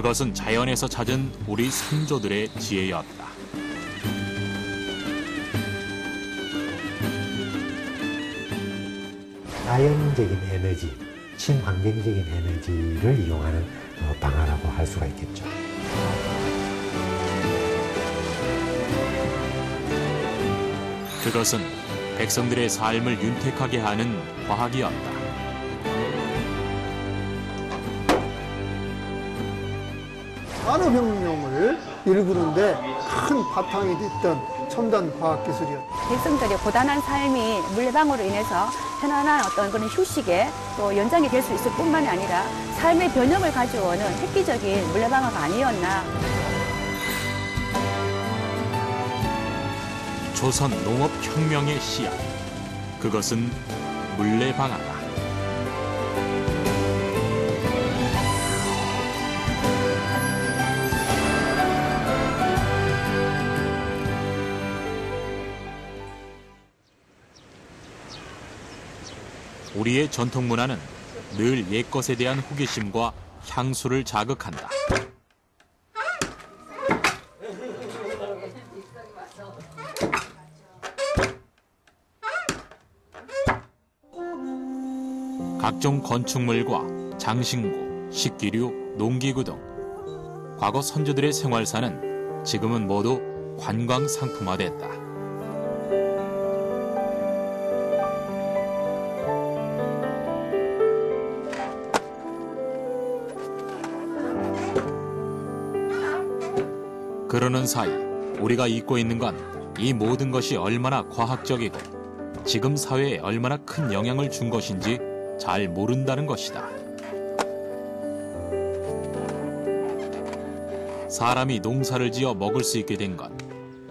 그것은 자연에서 찾은 우리 선조들의 지혜였다. 자연적인 에너지, 친환경적인 에너지를 이용하는 방화라고 할 수가 있겠죠. 그것은 백성들의 삶을 윤택하게 하는 과학이었다. 산업혁명을 일구는데 큰 바탕이 됐던 첨단 과학기술이었다. 백성들의 고단한 삶이 물레방아로 인해서 편안한 어떤 그런 휴식에 또 연장이 될 수 있을 뿐만이 아니라 삶의 변형을 가져오는 획기적인 물레방아가 아니었나. 조선 농업혁명의 씨앗, 그것은 물레방아다. 우리의 전통 문화는 늘 옛것에 대한 호기심과 향수를 자극한다. 각종 건축물과 장신구, 식기류, 농기구 등 과거 선조들의 생활사는 지금은 모두 관광 상품화됐다. 그러는 사이 우리가 잊고 있는 건 이 모든 것이 얼마나 과학적이고 지금 사회에 얼마나 큰 영향을 준 것인지 잘 모른다는 것이다. 사람이 농사를 지어 먹을 수 있게 된 건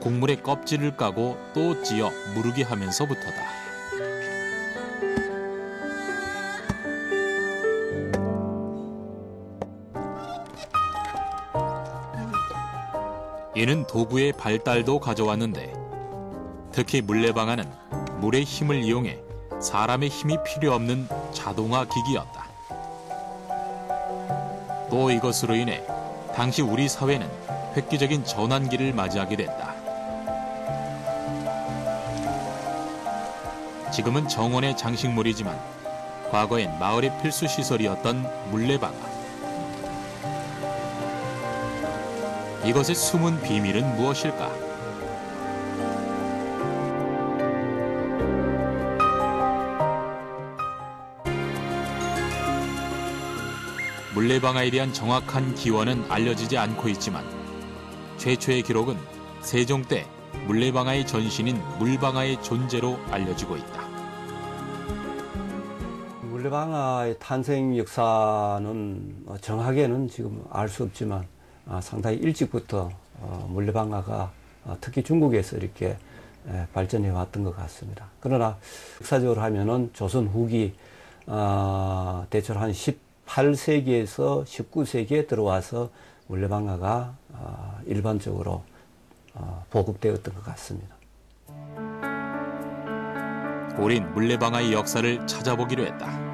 곡물의 껍질을 까고 또 찧어 무르게 하면서부터다. 이는 도구의 발달도 가져왔는데 특히 물레방아는 물의 힘을 이용해 사람의 힘이 필요 없는 자동화 기기였다. 또 이것으로 인해 당시 우리 사회는 획기적인 전환기를 맞이하게 됐다. 지금은 정원의 장식물이지만 과거엔 마을의 필수 시설이었던 물레방아. 이것의 숨은 비밀은 무엇일까? 물레방아에 대한 정확한 기원은 알려지지 않고 있지만 최초의 기록은 세종 때 물레방아의 전신인 물방아의 존재로 알려지고 있다. 물레방아의 탄생 역사는 정확하게는 지금 알 수 없지만 상당히 일찍부터 물레방아가 특히 중국에서 이렇게 발전해 왔던 것 같습니다. 그러나 역사적으로 하면은 조선 후기 대체로 한 18세기에서 19세기에 들어와서 물레방아가 일반적으로 보급되었던 것 같습니다. 우린 물레방아의 역사를 찾아보기로 했다.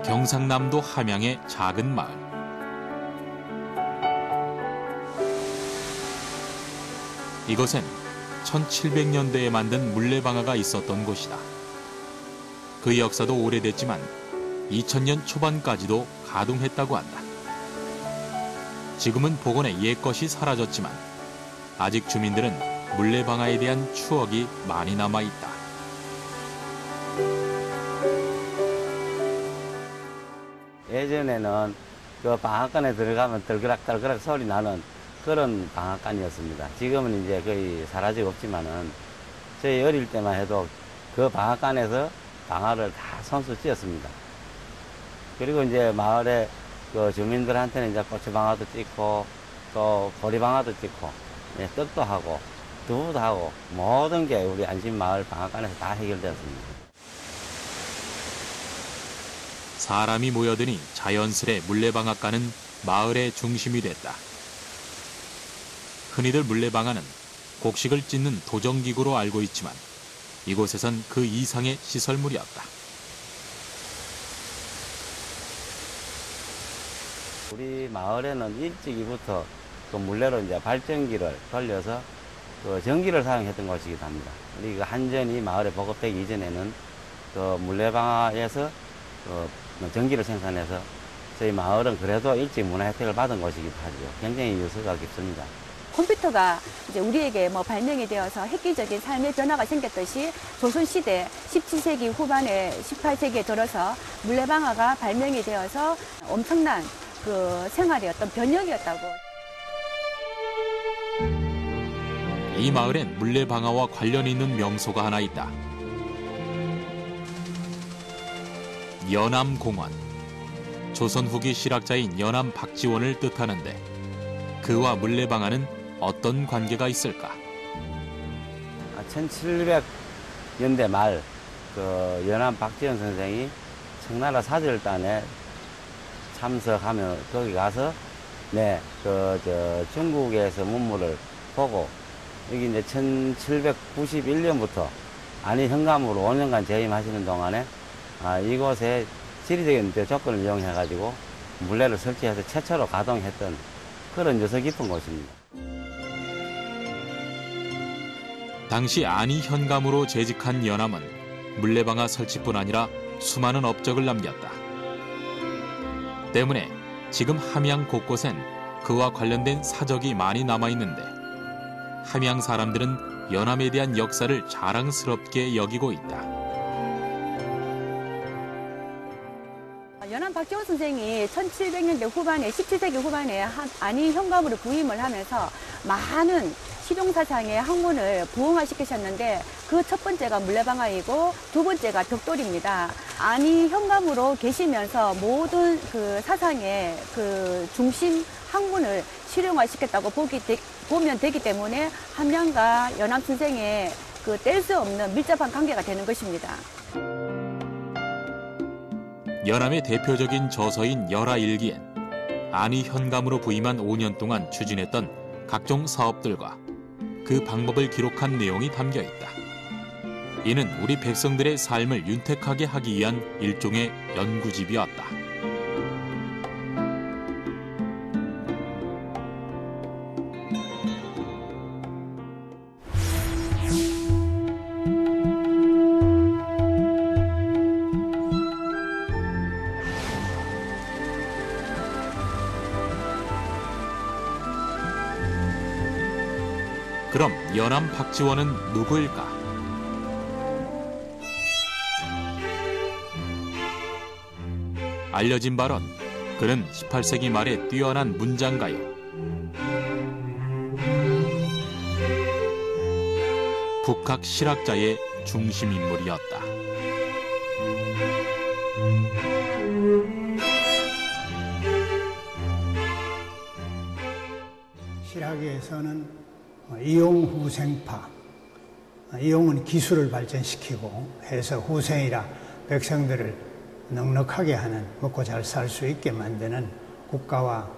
경상남도 함양의 작은 마을. 이곳엔 1700년대에 만든 물레방아가 있었던 곳이다. 그 역사도 오래됐지만 2000년 초반까지도 가동했다고 한다. 지금은 복원의 옛것이 사라졌지만 아직 주민들은 물레방아에 대한 추억이 많이 남아있다. 예전에는 그 방앗간에 들어가면 떨그락떨그락 소리 나는 그런 방앗간이었습니다. 지금은 이제 거의 사라지고 없지만은 저희 어릴 때만 해도 그 방앗간에서 방아를 다 손수 찧었습니다. 그리고 이제 마을에 그 주민들한테는 이제 고추방아도 찧고 또 보리방아도 찧고 떡도 하고 두부도 하고 모든 게 우리 안심마을 방앗간에서 다 해결되었습니다. 사람이 모여드니 자연스레 물레방앗간은 마을의 중심이 됐다. 흔히들 물레방아는 곡식을 찢는 도정기구로 알고 있지만 이곳에선 그 이상의 시설물이었다. 우리 마을에는 일찍이부터 그 물레로 이제 발전기를 돌려서 그 전기를 사용했던 곳이기도 합니다. 우리 그 한전이 마을에 보급되기 이전에는 그 물레방아에서 그 전기를 생산해서 저희 마을은 그래도 일찍 문화 혜택을 받은 곳이기도 하죠. 굉장히 유서가 깊습니다. 컴퓨터가 이제 우리에게 뭐 발명이 되어서 획기적인 삶의 변화가 생겼듯이 조선시대 17세기 후반에 18세기에 들어서 물레방아가 발명이 되어서 엄청난 그 생활의 어떤 변혁이었다고. 이 마을엔 물레방아와 관련 있는 명소가 하나 있다. 연암공원. 조선 후기 실학자인 연암 박지원을 뜻하는데 그와 물레방아는 어떤 관계가 있을까? 1700년대 말 그 연암 박지원 선생이 청나라 사절단에 참석하면 거기 가서 중국에서 문물을 보고 여기 이제 1791년부터 안위 현감으로 5년간 재임하시는 동안에 이곳에 지리적인 조건을 이용해가지고 물레를 설치해서 최초로 가동했던 그런 유서 깊은 곳입니다. 당시 안위 현감으로 재직한 연암은 물레방아 설치뿐 아니라 수많은 업적을 남겼다. 때문에 지금 함양 곳곳엔 그와 관련된 사적이 많이 남아있는데 함양 사람들은 연암에 대한 역사를 자랑스럽게 여기고 있다. 연암 박지원 선생이 1700년대 후반에 17세기 후반에 안위 현감으로 부임을 하면서 많은 실용사상의 학문을 부흥화시키셨는데 그 첫 번째가 물레방아이고 두 번째가 벽돌입니다. 안위 현감으로 계시면서 모든 그 사상의 그 중심 학문을 실용화시켰다고 보면 되기 때문에 함양과 연암 선생의 그 뗄 수 없는 밀접한 관계가 되는 것입니다. 연암의 대표적인 저서인 열하일기엔 안위 현감으로 부임한 5년 동안 추진했던 각종 사업들과 그 방법을 기록한 내용이 담겨 있다. 이는 우리 백성들의 삶을 윤택하게 하기 위한 일종의 연구집이었다. 그럼 연암 박지원은 누구일까? 알려진 바론 그는 18세기 말에 뛰어난 문장가요. 북학 실학자의 중심 인물이었다. 실학에서는 이용후생파, 이용은 기술을 발전시키고 해서 후생이라 백성들을 넉넉하게 하는, 먹고 잘 살 수 있게 만드는 국가와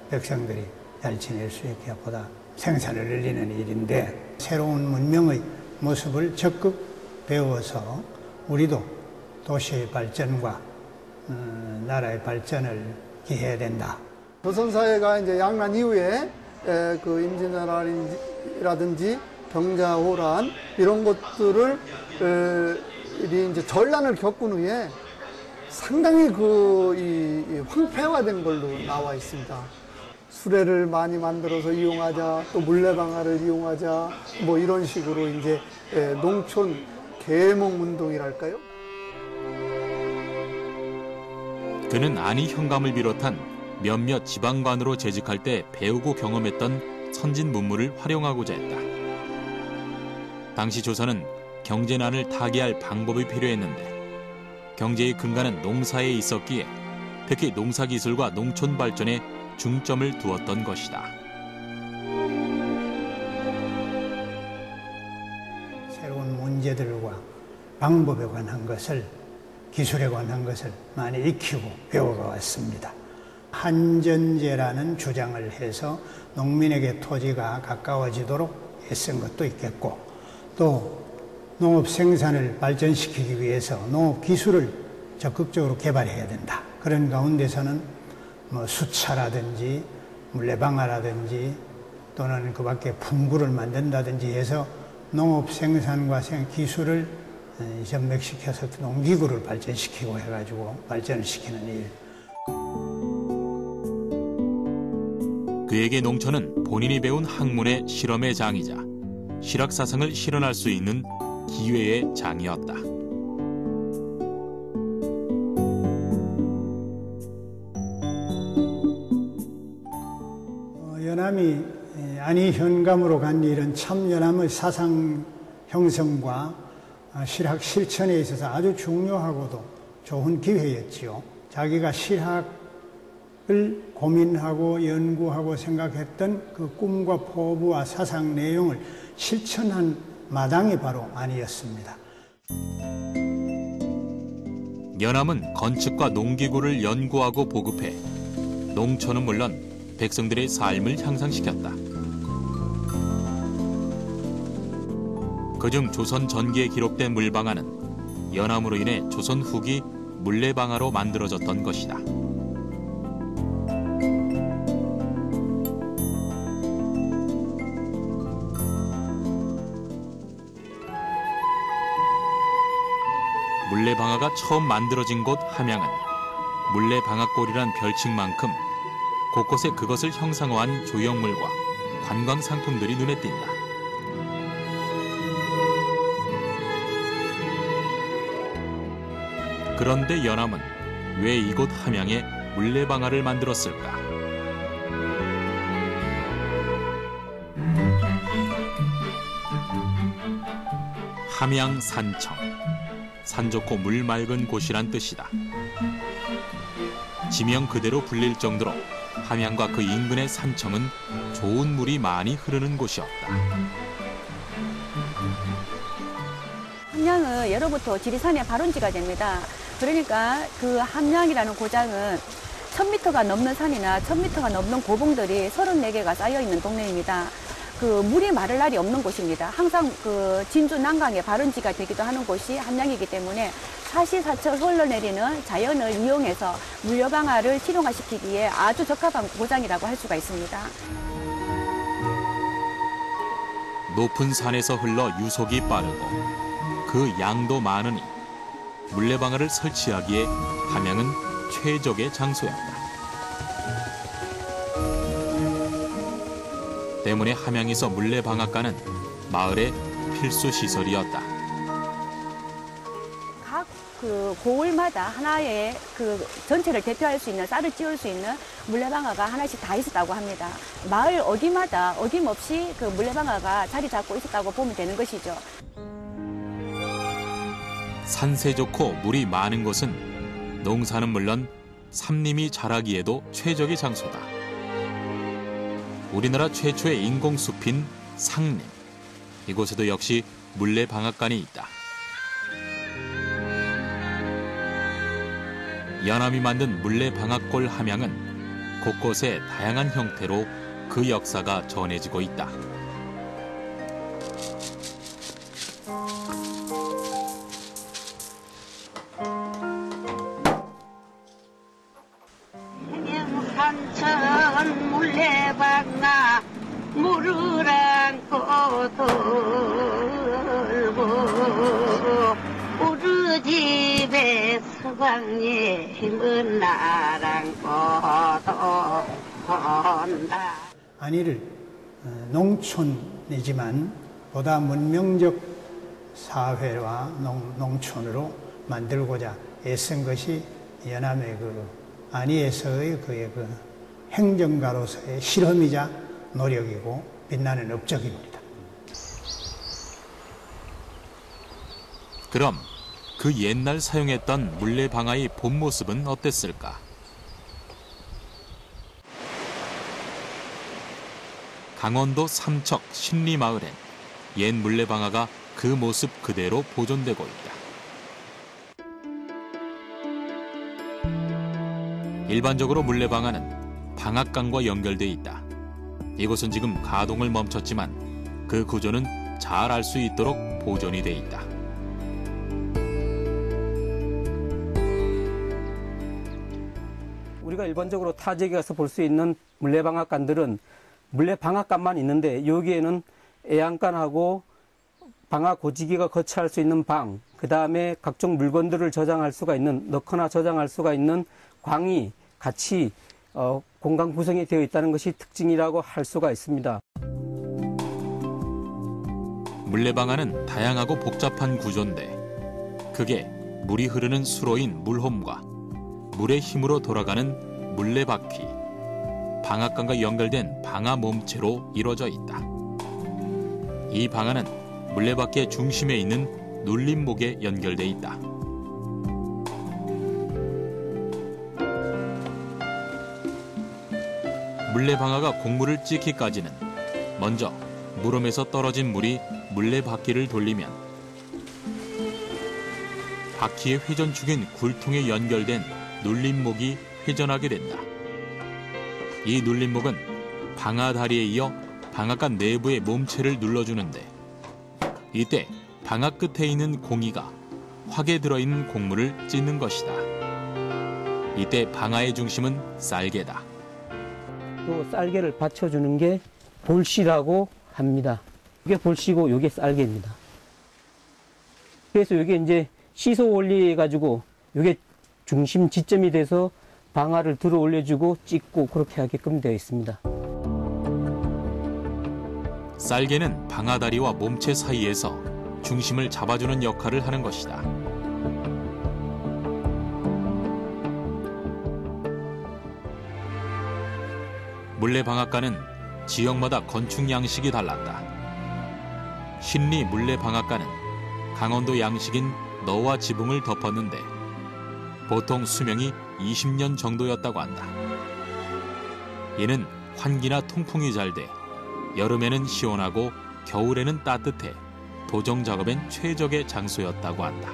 백성들이 잘 지낼 수 있게 보다 생산을 늘리는 일인데 새로운 문명의 모습을 적극 배워서 우리도 도시의 발전과 나라의 발전을 기해야 된다. 조선사회가 이제 양난 이후에 그 임진왜란이라든지 병자호란 이런 것들을 이제 전란을 겪은 후에 상당히 이 황폐화된 걸로 나와 있습니다. 수레를 많이 만들어서 이용하자, 또 물레방아를 이용하자, 뭐 이런 식으로 이제 농촌 계몽 운동이랄까요? 그는 안위 현감을 비롯한 몇몇 지방관으로 재직할 때 배우고 경험했던 선진 문물을 활용하고자 했다. 당시 조선은 경제난을 타개할 방법이 필요했는데 경제의 근간은 농사에 있었기에 특히 농사기술과 농촌 발전에 중점을 두었던 것이다. 새로운 문제들과 방법에 관한 것을, 기술에 관한 것을 많이 익히고 배워가 왔습니다. 한전제라는 주장을 해서 농민에게 토지가 가까워지도록 애쓴 것도 있겠고, 또 농업 생산을 발전시키기 위해서 농업 기술을 적극적으로 개발해야 된다. 그런 가운데서는 뭐 수차라든지 물레방아라든지 또는 그 밖에 풍구를 만든다든지 해서 농업 생산과 기술을 접맥시켜서 농기구를 발전시키고 해가지고 발전을 시키는 일. 그에게 농촌은 본인이 배운 학문의 실험의 장이자 실학사상을 실현할 수 있는 기회의 장이었다. 연암이 안이 현감으로 간 일은 참 연암의 사상 형성과 실학 실천에 있어서 아주 중요하고도 좋은 기회였지요. 자기가 실학을 고민하고 연구하고 생각했던 그 꿈과 포부와 사상 내용을 실천한 마당이 바로 안이었습니다. 연암은 건축과 농기구를 연구하고 보급해 농촌은 물론 백성들의 삶을 향상시켰다. 그중 조선 전기에 기록된 물방아는 연암으로 인해 조선 후기 물레방아로 만들어졌던 것이다. 물레방아가 처음 만들어진 곳 함양은 물레방아골이란 별칭만큼 곳곳에 그것을 형상화한 조형물과 관광 상품들이 눈에 띈다. 그런데 연암은 왜 이곳 함양에 물레방아를 만들었을까? 함양 산청, 산 좋고 물 맑은 곳이란 뜻이다. 지명 그대로 불릴 정도로 함양과 그 인근의 산청은 좋은 물이 많이 흐르는 곳이었다. 함양은 예로부터 지리산의 발원지가 됩니다. 그러니까 그 함양이라는 고장은 1000m가 넘는 산이나 1000m가 넘는 고봉들이 34개가 쌓여있는 동네입니다. 그 물이 마를 날이 없는 곳입니다. 항상 그 진주 난강의 발원지가 되기도 하는 곳이 함양이기 때문에 사시사철 흘러내리는 자연을 이용해서 물레방아를 실용화시키기에 아주 적합한 고장이라고 할 수가 있습니다. 높은 산에서 흘러 유속이 빠르고 그 양도 많으니 물레방아를 설치하기에 함양은 최적의 장소였다. 때문에 함양에서 물레방앗간은 마을의 필수 시설이었다. 각 그 고을마다 하나의 그 전체를 대표할 수 있는 쌀을 찌울 수 있는 물레방아가 하나씩 다 있었다고 합니다. 마을 어디마다 어김없이 그 물레방아가 자리 잡고 있었다고 보면 되는 것이죠. 산세 좋고 물이 많은 곳은 농사는 물론 삼림이 자라기에도 최적의 장소다. 우리나라 최초의 인공숲인 상림. 이곳에도 역시 물레방앗간이 있다. 연암이 만든 물레방앗골 함양은 곳곳에 다양한 형태로 그 역사가 전해지고 있다. 산천 물레방아 물을 안고 돌고 우리 집에 서방님 힘은 나랑 온다. 안이를 농촌이지만 보다 문명적 사회와 농촌으로 만들고자 애쓴 것이 연암의 그 안이에서의 그의 그 행정가로서의 실험이자 노력이고 빛나는 업적입니다. 그럼 그 옛날 사용했던 물레방아의 본 모습은 어땠을까? 강원도 삼척 신리마을엔 옛 물레방아가 그 모습 그대로 보존되고 있다. 일반적으로 물레방아는 방앗간과 연결돼 있다. 이곳은 지금 가동을 멈췄지만 그 구조는 잘 알 수 있도록 보존이 돼 있다. 우리가 일반적으로 타 지역에 가서 볼 수 있는 물레방앗간들은 물레방앗간만 있는데 여기에는 애양간하고 방아 고지기가 거치할 수 있는 방, 그 다음에 각종 물건들을 저장할 수가 있는, 넣거나 저장할 수가 있는 광이 같이 공간 구성이 되어 있다는 것이 특징이라고 할 수가 있습니다. 물레방아는 다양하고 복잡한 구조인데 그게 물이 흐르는 수로인 물홈과 물의 힘으로 돌아가는 물레바퀴, 방앗간과 연결된 방아 몸체로 이루어져 있다. 이 방아는 물레바퀴의 중심에 있는 눌림목에 연결돼 있다. 물레방아가 곡물을 찢기까지는 먼저 물홈에서 떨어진 물이 물레바퀴를 돌리면 바퀴의 회전축인 굴통에 연결된 눌림목이 회전하게 된다. 이 눌림목은 방아다리에 이어 방앗간 내부의 몸체를 눌러주는데 이때 방아 끝에 있는 공이가 확에 들어있는 곡물을 찢는 것이다. 이때 방아의 중심은 쌀개다. 또 쌀개를 받쳐주는 게 볼시라고 합니다. 이게 볼시고 이게 쌀개입니다. 그래서 이게 이제 시소 원리해가지고 이게 중심 지점이 돼서 방아를 들어 올려주고 찢고 그렇게 하게끔 되어 있습니다. 쌀개는 방아다리와 몸체 사이에서 중심을 잡아주는 역할을 하는 것이다. 물레방앗간은 지역마다 건축 양식이 달랐다. 신리 물레방앗간은 강원도 양식인 너와 지붕을 덮었는데 보통 수명이 20년 정도였다고 한다. 이는 환기나 통풍이 잘 돼 여름에는 시원하고 겨울에는 따뜻해 도정 작업엔 최적의 장소였다고 한다.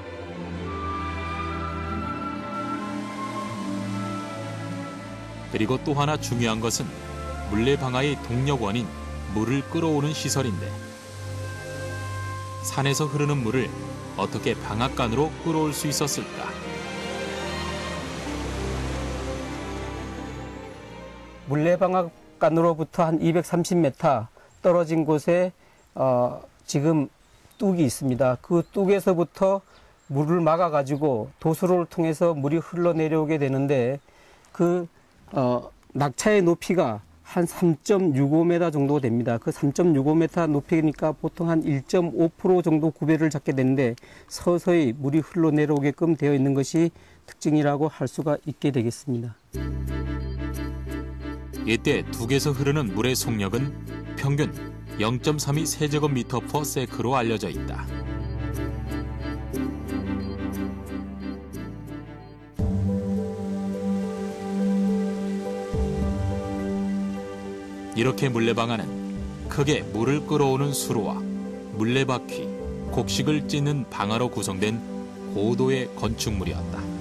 그리고 또 하나 중요한 것은 물레방아의 동력원인 물을 끌어오는 시설인데 산에서 흐르는 물을 어떻게 방앗간으로 끌어올 수 있었을까? 물레방앗간으로부터 한 230m 떨어진 곳에 지금 뚝이 있습니다. 그 뚝에서부터 물을 막아가지고 도수로를 통해서 물이 흘러내려오게 되는데 그 낙차의 높이가 한 3.65m 정도 됩니다. 그 3.65m 높이니까 보통 한 1.5% 정도 구배를 잡게 되는데 서서히 물이 흘러내려오게끔 되어 있는 것이 특징이라고 할 수가 있게 되겠습니다. 이때 둑에서 흐르는 물의 속력은 평균 0.32 세제곱미터/세크로 알려져 있다. 이렇게 물레방아는 크게 물을 끌어오는 수로와 물레바퀴, 곡식을 찢는 방아로 구성된 고도의 건축물이었다.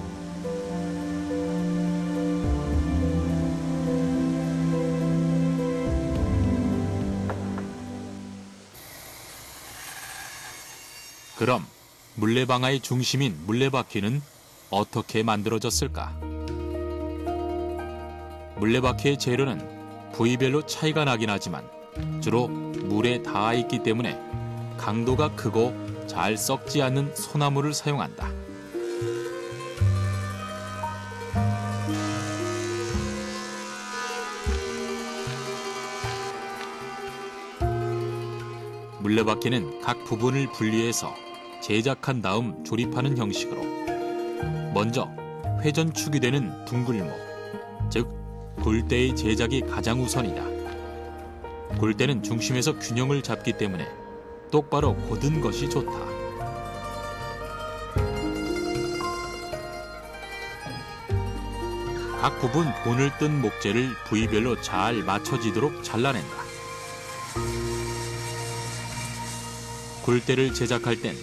그럼 물레방아의 중심인 물레바퀴는 어떻게 만들어졌을까? 물레바퀴의 재료는 부위별로 차이가 나긴 하지만 주로 물에 닿아 있기 때문에 강도가 크고 잘 썩지 않는 소나무를 사용한다. 물레바퀴는 각 부분을 분리해서 제작한 다음 조립하는 형식으로 먼저 회전축이 되는 둥글목, 즉 굴대의 제작이 가장 우선이다. 굴대는 중심에서 균형을 잡기 때문에 똑바로 곧은 것이 좋다. 각 부분 본을 뜬 목재를 부위별로 잘 맞춰지도록 잘라낸다. 굴대를 제작할 땐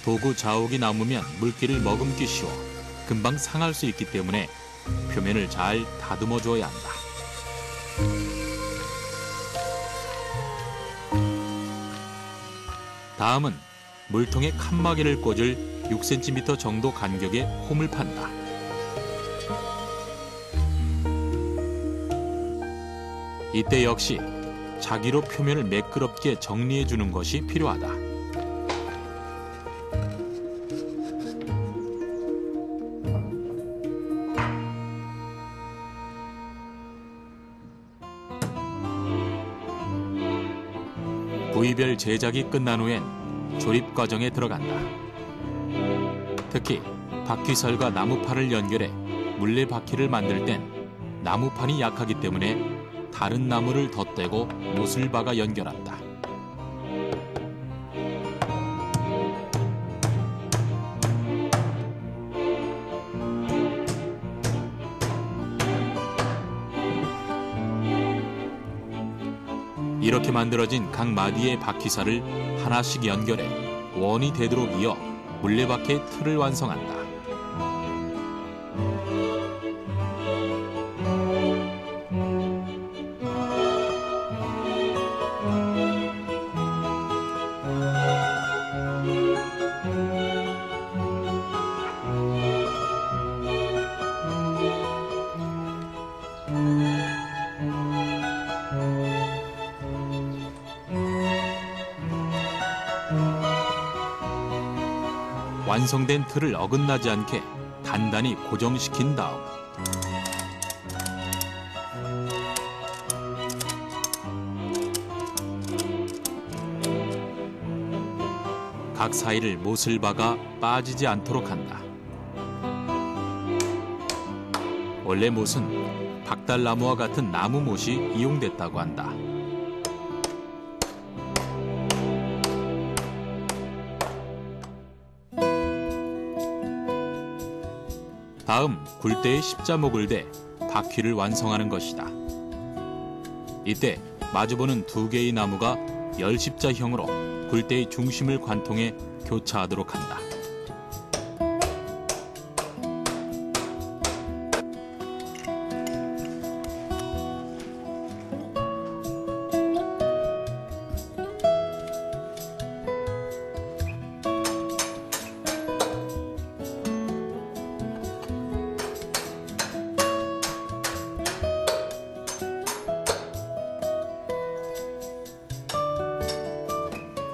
도구 자욱이 남으면 물기를 머금기 쉬워 금방 상할 수 있기 때문에 표면을 잘 다듬어 줘야 한다. 다음은 물통에 칸막이를 꽂을 6cm 정도 간격의 홈을 판다. 이때 역시 자기로 표면을 매끄럽게 정리해 주는 것이 필요하다. 부위별 제작이 끝난 후엔 조립 과정에 들어간다. 특히 바퀴살과 나무판을 연결해 물레바퀴를 만들 땐 나무판이 약하기 때문에 다른 나무를 덧대고 못을 박아 연결한다. 이렇게 만들어진 각 마디의 바퀴살을 하나씩 연결해 원이 되도록 이어 물레바퀴의 틀을 완성한다. 완성된 틀을 어긋나지 않게 단단히 고정시킨 다음 각 사이를 못을 박아 빠지지 않도록 한다. 원래 못은 박달나무와 같은 나무 못이 이용됐다고 한다. 다음 굴대에 십자목을 대 바퀴를 완성하는 것이다. 이때 마주보는 두 개의 나무가 열십자형으로 굴대의 중심을 관통해 교차하도록 한다.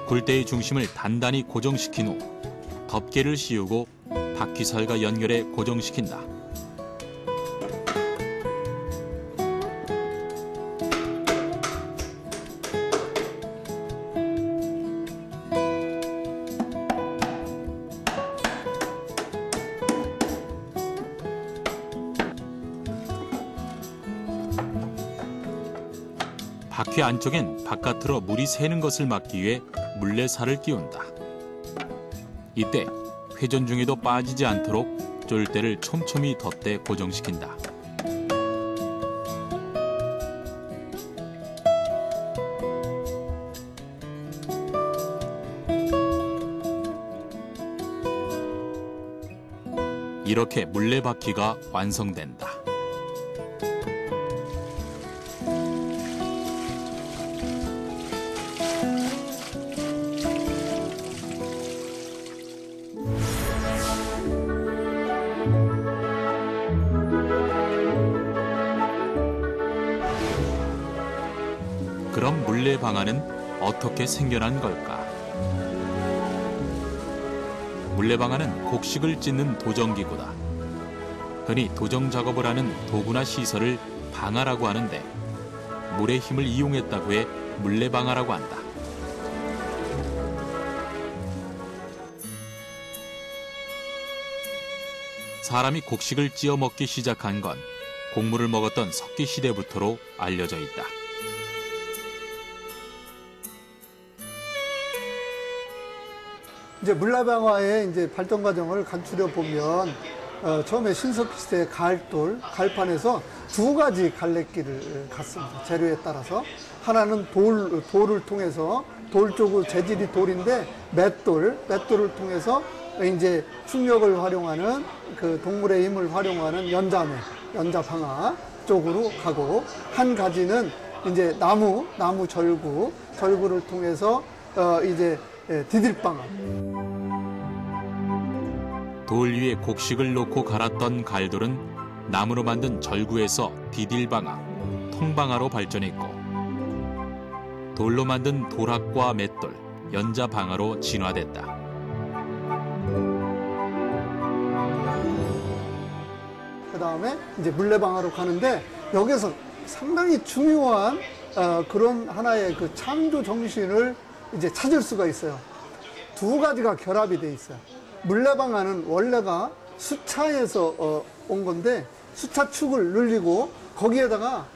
굴대의 중심을 단단히 고정시킨 후 덮개를 씌우고 바퀴살과 연결해 고정시킨다. 바퀴 안쪽엔 바깥으로 물이 새는 것을 막기 위해 물레살을 끼운다. 이때 회전 중에도 빠지지 않도록 쫄대를 촘촘히 덧대 고정시킨다. 이렇게 물레바퀴가 완성된다. 그럼 물레방아는 어떻게 생겨난 걸까? 물레방아는 곡식을 찢는 도정기구다. 흔히 도정 작업을 하는 도구나 시설을 방아라고 하는데 물의 힘을 이용했다고 해 물레방아라고 한다. 사람이 곡식을 찧어 먹기 시작한 건 곡물을 먹었던 석기 시대부터로 알려져 있다. 이제 물레방아의 이제 발전 과정을 간추려 보면 처음에 신석기 시대 갈돌, 갈판에서 두 가지 갈래길을 갔습니다. 재료에 따라서 하나는 돌을 통해서 돌 쪽으로 재질이 돌인데 맷돌을 통해서 이제 충력을 활용하는 그 동물의 힘을 활용하는 연자방아 쪽으로 가고 한 가지는 이제 나무 절구를 통해서 이제 디딜방아. 돌 위에 곡식을 놓고 갈았던 갈돌은 나무로 만든 절구에서 디딜방아, 통방아로 발전했고 돌로 만든 도락과 맷돌, 연자방아로 진화됐다. 그 다음에 이제 물레방아로 가는데 여기서 상당히 중요한 그런 하나의 그 창조 정신을 이제 찾을 수가 있어요. 두 가지가 결합이 돼 있어요. 물레방아는 원래가 수차에서 온 건데 수차축을 늘리고 거기에다가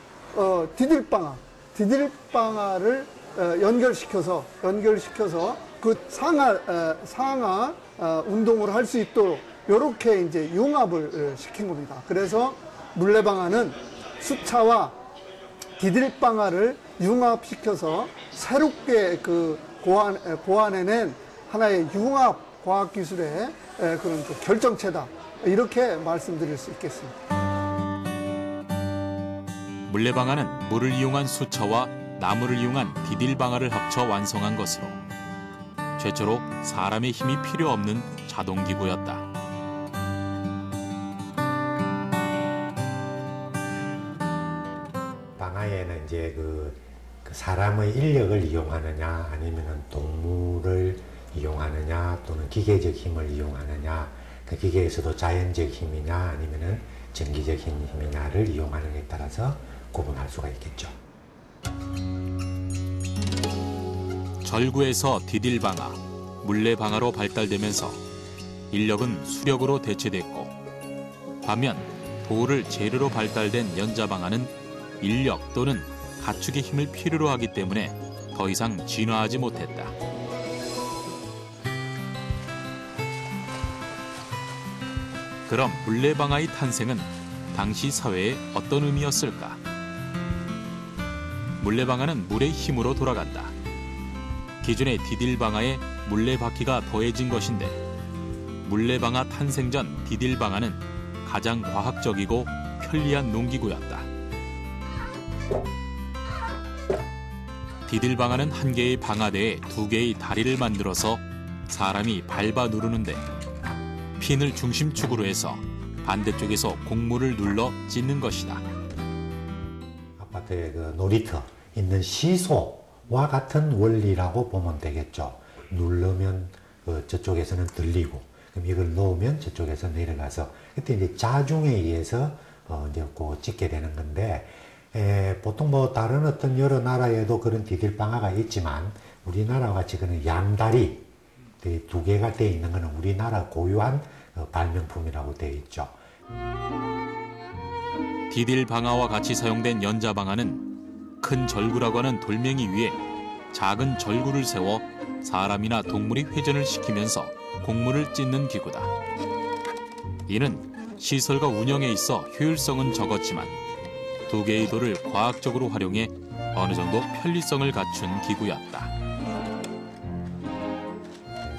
디딜방아를 연결시켜서 그 상하 운동을 할 수 있도록 이렇게 이제 융합을 시킨 겁니다. 그래서 물레방아는 수차와 디딜방아를 융합시켜서 새롭게 그 고안해낸 하나의 융합 과학기술의 그런 그 결정체다. 이렇게 말씀드릴 수 있겠습니다. 물레방아는 물을 이용한 수차와 나무를 이용한 디딜방아를 합쳐 완성한 것으로 최초로 사람의 힘이 필요 없는 자동기구였다. 방아에는 이제 그 사람의 인력을 이용하느냐 아니면은 동물을 이용하느냐 또는 기계적 힘을 이용하느냐 그 기계에서도 자연적 힘이냐 아니면은 전기적 힘이냐를 이용하느냐에 따라서 구분할 수가 있겠죠. 절구에서 디딜방아, 물레방아로 발달되면서 인력은 수력으로 대체됐고 반면 돌을 재료로 발달된 연자방아는 인력 또는 가축의 힘을 필요로 하기 때문에 더 이상 진화하지 못했다. 그럼 물레방아의 탄생은 당시 사회에 어떤 의미였을까? 물레방아는 물의 힘으로 돌아간다. 기존의 디딜방아에 물레바퀴가 더해진 것인데 물레방아 탄생 전 디딜방아는 가장 과학적이고 편리한 농기구였다. 디딜방아는 한 개의 방아대에 두 개의 다리를 만들어서 사람이 밟아 누르는데 핀을 중심축으로 해서 반대쪽에서 곡물을 눌러 찢는 것이다. 아파트에 그 놀이터 있는 시소와 같은 원리라고 보면 되겠죠. 누르면 저쪽에서는 들리고 그럼 이걸 놓으면 저쪽에서 내려가서 그때 이제 자중에 의해서 이제 그 찢게 되는 건데 보통 뭐 다른 어떤 여러 나라에도 그런 디딜방아가 있지만 우리나라와 같이 그런 양다리 두 개가 되어 있는 것은 우리나라 고유한 발명품이라고 되어 있죠. 디딜방아와 같이 사용된 연자방아는 큰 절구라고 하는 돌멩이 위에 작은 절구를 세워 사람이나 동물이 회전을 시키면서 곡물을 찢는 기구다. 이는 시설과 운영에 있어 효율성은 적었지만 두 개의 돌을 과학적으로 활용해 어느 정도 편리성을 갖춘 기구였다.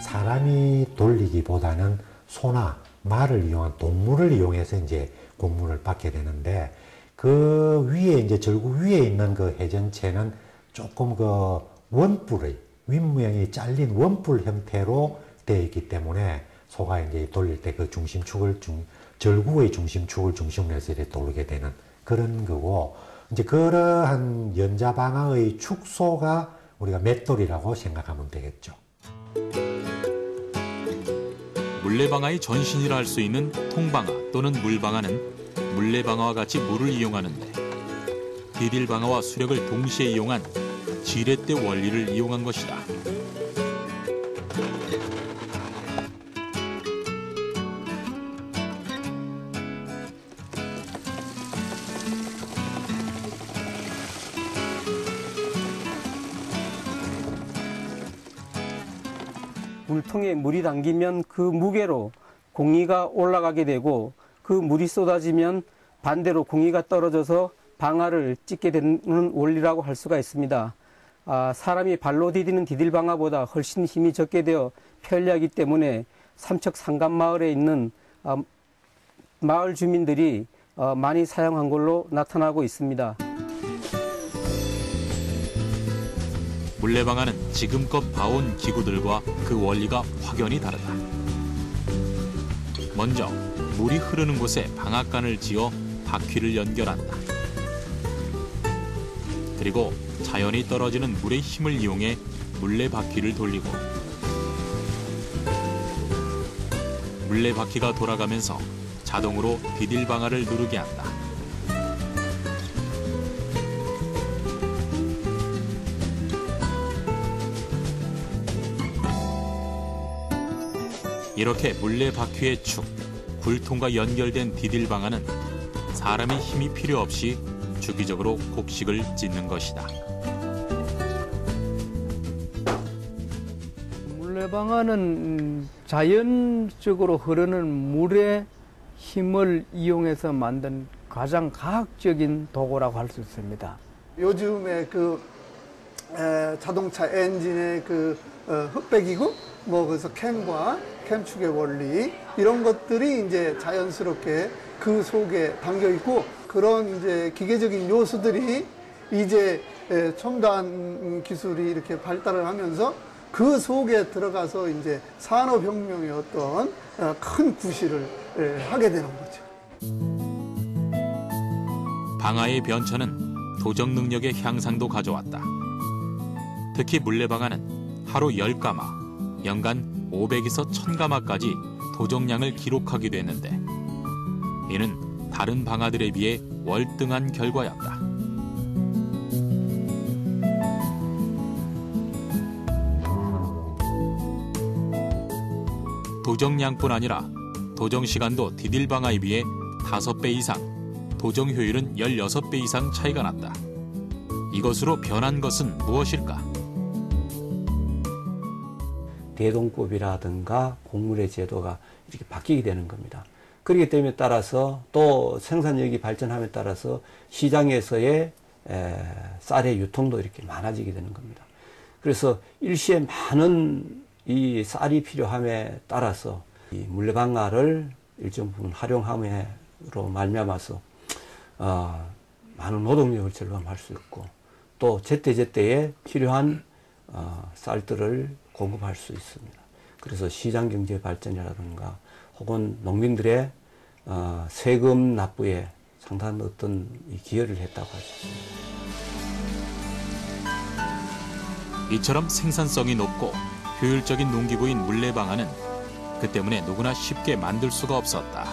사람이 돌리기보다는 소나 말을 이용한 동물을 이용해서 이제 곡물을 빻게 되는데 그 위에 이제 절구 위에 있는 그 회전체는 조금 그 원뿔의 윗모양이 잘린 원뿔 형태로 되어 있기 때문에 소가 이제 돌릴 때 그 중심축을 절구의 중심축을 중심으로 해서 이렇게 돌게 되는 그런 거고 이제 그러한 연자방아의 축소가 우리가 맷돌이라고 생각하면 되겠죠. 물레방아의 전신이라 할 수 있는 통방아 또는 물방아는 물레방아와 같이 물을 이용하는데 디딜방아와 수력을 동시에 이용한 지렛대 원리를 이용한 것이다. 물통에 물이 담기면 그 무게로 공이가 올라가게 되고 그 물이 쏟아지면 반대로 공이가 떨어져서 방아를 찢게 되는 원리라고 할 수가 있습니다. 사람이 발로 디디는 디딜방아보다 훨씬 힘이 적게 되어 편리하기 때문에 삼척 상간마을에 있는 마을 주민들이 많이 사용한 걸로 나타나고 있습니다. 물레방아는 지금껏 봐온 기구들과 그 원리가 확연히 다르다. 먼저 물이 흐르는 곳에 방앗간을 지어 바퀴를 연결한다. 그리고 자연이 떨어지는 물의 힘을 이용해 물레바퀴를 돌리고 물레바퀴가 돌아가면서 자동으로 디딜방아를 누르게 한다. 이렇게 물레바퀴의 축, 굴통과 연결된 디딜방아는 사람의 힘이 필요 없이 주기적으로 곡식을 찢는 것이다. 물레방아는 자연적으로 흐르는 물의 힘을 이용해서 만든 가장 과학적인 도구라고 할 수 있습니다. 요즘에 자동차 엔진의 흑백이고 그래서 캠축의 원리 이런 것들이 이제 자연스럽게 그 속에 담겨 있고 그런 이제 기계적인 요소들이 이제 첨단 기술이 이렇게 발달을 하면서 그 속에 들어가서 이제 산업혁명의 어떤 큰 구실을 하게 되는 거죠. 방아의 변천은 도정 능력의 향상도 가져왔다. 특히 물레방아는 하루 10가마, 연간 500에서 1000가마까지 도정량을 기록하기도 했는데 이는 다른 방아들에 비해 월등한 결과였다. 도정량뿐 아니라 도정시간도 디딜방아에 비해 5배 이상, 도정 효율은 16배 이상 차이가 났다. 이것으로 변한 것은 무엇일까? 대동법이라든가 곡물의 제도가 이렇게 바뀌게 되는 겁니다. 그렇기 때문에 따라서 또 생산력이 발전함에 따라서 시장에서의 쌀의 유통도 이렇게 많아지게 되는 겁니다. 그래서 일시에 많은 이 쌀이 필요함에 따라서 이 물레방아를 일정 부분 활용함으로 말미암아서 많은 노동력을 절감할 수 있고 또 제때제때에 필요한 쌀들을 공급할 수 있습니다. 그래서 시장경제 발전이라든가 혹은 농민들의 세금 납부에 상당한 어떤 기여를 했다고 할 수 있습니다. 이처럼 생산성이 높고 효율적인 농기구인 물레방아는 그 때문에 누구나 쉽게 만들 수가 없었다.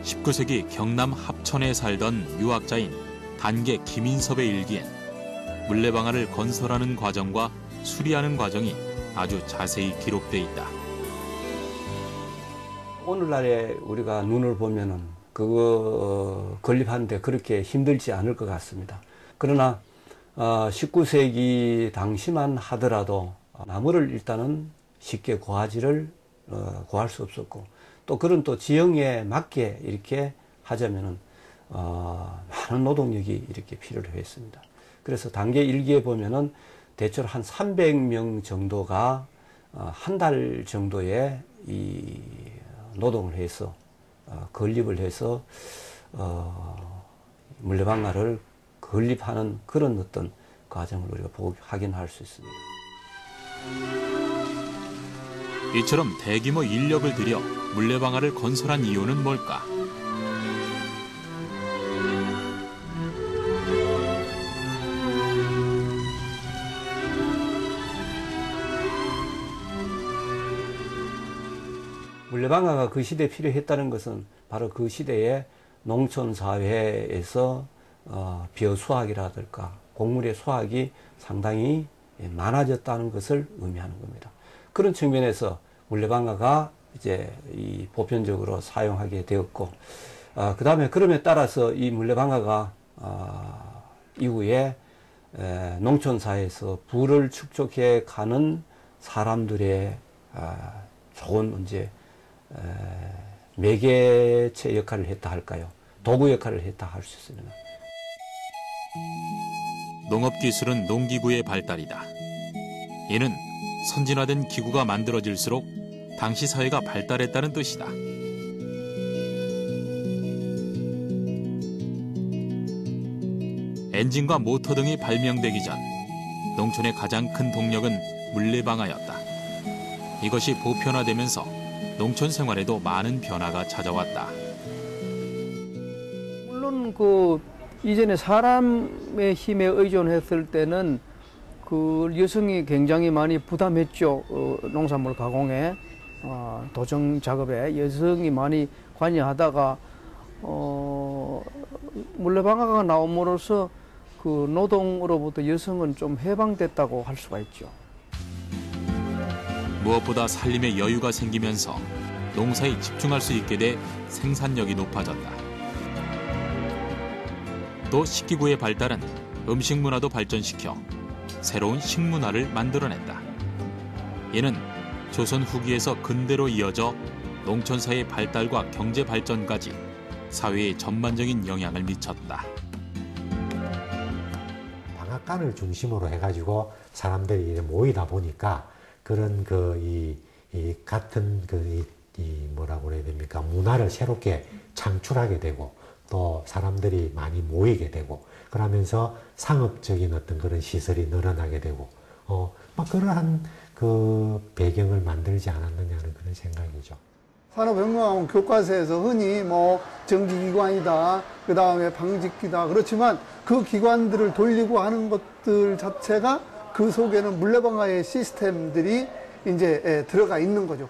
(19세기) 경남 합천에 살던 유학자인 단계 김인섭의 일기엔 물레방아를 건설하는 과정과 수리하는 과정이 아주 자세히 기록돼 있다. 오늘날에 우리가 눈을 보면은 그거 건립하는데 그렇게 힘들지 않을 것 같습니다. 그러나 19세기 당시만 하더라도 나무를 일단은 쉽게 구할 수 없었고 또 그런 또 지형에 맞게 이렇게 하자면은 많은 노동력이 이렇게 필요로 했습니다. 그래서 단계 일기에 보면은 대체로 한 300명 정도가 한 달 정도의 이 노동을 해서 건립을 해서 물레방아를 건립하는 그런 어떤 과정을 우리가 확인할 수 있습니다. 이처럼 대규모 인력을 들여 물레방아를 건설한 이유는 뭘까? 물레방아가 그 시대에 필요했다는 것은 바로 그 시대에 농촌 사회에서 벼수확이라든가 곡물의 수확이 상당히 많아졌다는 것을 의미하는 겁니다. 그런 측면에서 물레방아가 이제 이 보편적으로 사용하게 되었고, 그 다음에 그럼에 따라서 이 물레방아가 이후에 농촌 사회에서 부를 축적해 가는 사람들의 좋은 이제 매개체 역할을 했다 할까요? 도구 역할을 했다 할 수 있습니다. 농업기술은 농기구의 발달이다. 이는 선진화된 기구가 만들어질수록 당시 사회가 발달했다는 뜻이다. 엔진과 모터 등이 발명되기 전 농촌의 가장 큰 동력은 물레방아였다. 이것이 보편화되면서 농촌 생활에도 많은 변화가 찾아왔다. 물론 이전에 사람의 힘에 의존했을 때는 여성이 굉장히 많이 부담했죠. 농산물 가공에, 도정 작업에 여성이 많이 관여하다가 물레방아가 나옴으로써 노동으로부터 여성은 좀 해방됐다고 할 수가 있죠. 무엇보다 살림에 여유가 생기면서 농사에 집중할 수 있게 돼 생산력이 높아졌다. 또 식기구의 발달은 음식 문화도 발전시켜 새로운 식문화를 만들어냈다. 이는 조선 후기에서 근대로 이어져 농촌사의 발달과 경제 발전까지 사회에 전반적인 영향을 미쳤다. 방앗간을 중심으로 해가지고 사람들이 모이다 보니까 그런 같은 뭐라고 해야 됩니까? 문화를 새롭게 창출하게 되고 또 사람들이 많이 모이게 되고 그러면서 상업적인 어떤 그런 시설이 늘어나게 되고 막 그러한 배경을 만들지 않았느냐는 그런 생각이죠. 산업혁명 교과서에서 흔히 전기기관이다, 그 다음에 방직기다 그렇지만 그 기관들을 돌리고 하는 것들 자체가 그 속에는 물레방아의 시스템들이 이제 들어가 있는 거죠.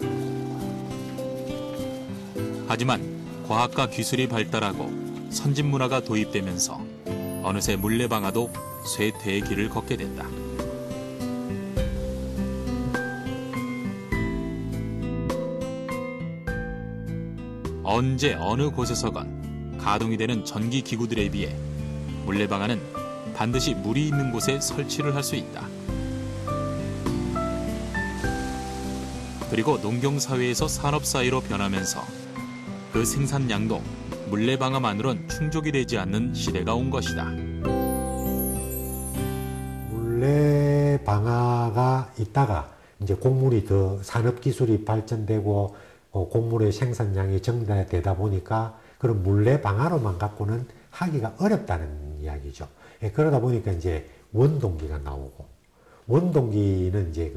하지만 과학과 기술이 발달하고 선진 문화가 도입되면서 어느새 물레방아도 쇠퇴의 길을 걷게 된다. 언제 어느 곳에서건 가동이 되는 전기 기구들에 비해 물레방아는 반드시 물이 있는 곳에 설치를 할 수 있다. 그리고 농경사회에서 산업사회로 변하면서 그 생산량도 물레방아만으론 충족이 되지 않는 시대가 온 것이다. 물레방아가 있다가 이제 곡물이 더 산업기술이 발전되고 곡물의 생산량이 증대되다 보니까 그런 물레방아로만 갖고는 하기가 어렵다는 이야기죠. 그러다 보니까 이제 원동기가 나오고 원동기는 이제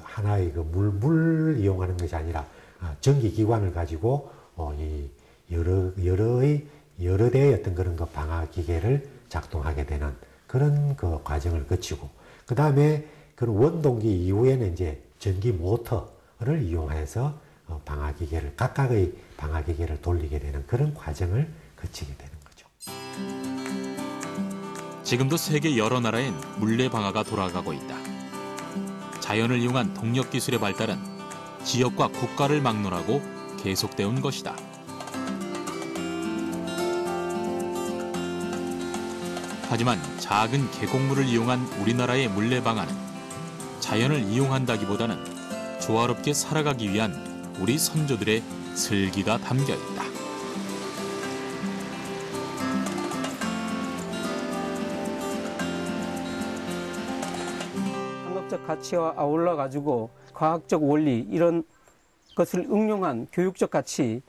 하나의 물 이용하는 것이 아니라 전기기관을 가지고 여러 대의 어떤 그런 방아 기계를 작동하게 되는 그런 과정을 거치고 그 다음에 그런 원동기 이후에는 이제 전기 모터를 이용해서 각각의 방아 기계를 돌리게 되는 그런 과정을 거치게 되는 거죠. 지금도 세계 여러 나라엔 물레방아가 돌아가고 있다. 자연을 이용한 동력 기술의 발달은 지역과 국가를 막론하고 계속되어 온 것이다. 하지만 작은 계곡물을 이용한 우리나라의 물레방아는 자연을 이용한다기보다는 조화롭게 살아가기 위한 우리 선조들의 슬기가 담겨 있다. 상업적 가치와 아울러 가지고 과학적 원리 이런 것을 응용한 교육적 가치,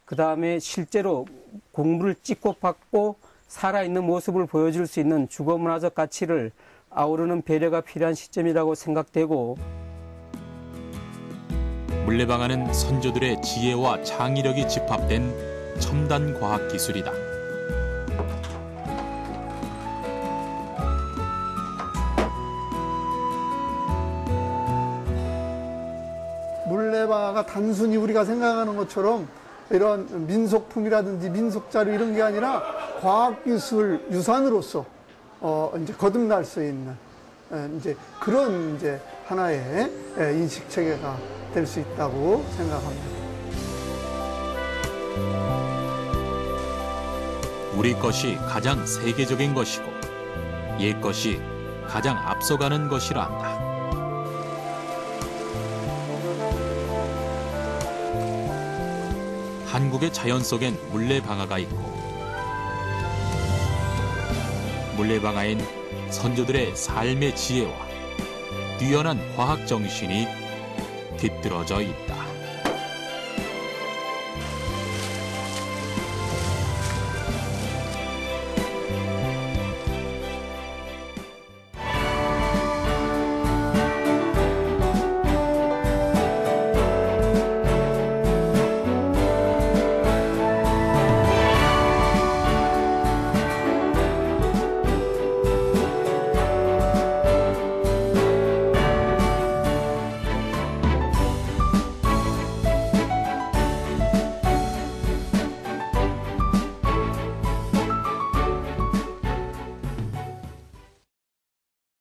그 다음에 실제로 곡물을 찍고 받고 살아있는 모습을 보여줄 수 있는 주거문화적 가치를 아우르는 배려가 필요한 시점이라고 생각되고, 물레방아는 선조들의 지혜와 창의력이 집합된 첨단 과학 기술이다. 물레방아가 단순히 우리가 생각하는 것처럼 이런 민속품이라든지 민속자료 이런 게 아니라 과학기술 유산으로서 이제 거듭날 수 있는 이제 그런 이제 하나의 인식 체계가 될 수 있다고 생각합니다. 우리 것이 가장 세계적인 것이고 옛 것이 가장 앞서가는 것이라 한다. 한국의 자연 속엔 물레방아가 있고 물레방아엔 선조들의 삶의 지혜와 뛰어난 과학 정신이 깃들어져 있다.